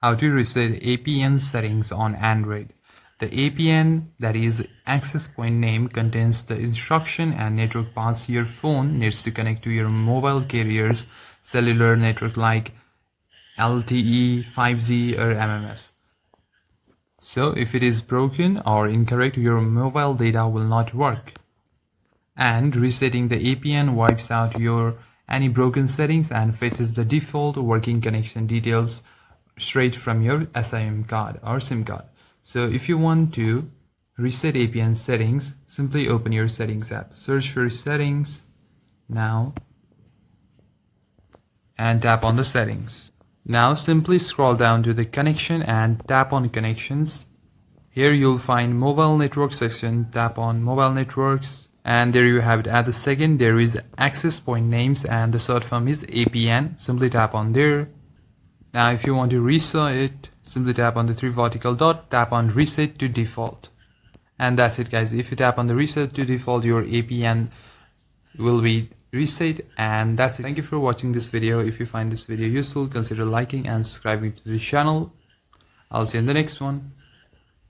How to reset APN settings on Android. The APN, that is access point name, contains the instruction and network paths your phone needs to connect to your mobile carrier's cellular network like LTE, 5G or MMS. So if it is broken or incorrect, your mobile data will not work. And resetting the APN wipes out your any broken settings and fetches the default working connection details straight from your SIM card or SIM card. So if you want to reset APN settings, simply open your settings app, search for settings now and tap on the settings. Now simply scroll down to the connection and tap on connections. Here you'll find mobile network section, tap on mobile networks, and there you have it. At the second there is access point names and the short form is APN. Simply tap on there. Now if you want to reset it, simply tap on the three vertical dot, tap on reset to default. And that's it guys. If you tap on the reset to default, your APN will be reset, and that's it. Thank you for watching this video. If you find this video useful, consider liking and subscribing to the channel. I'll see you in the next one.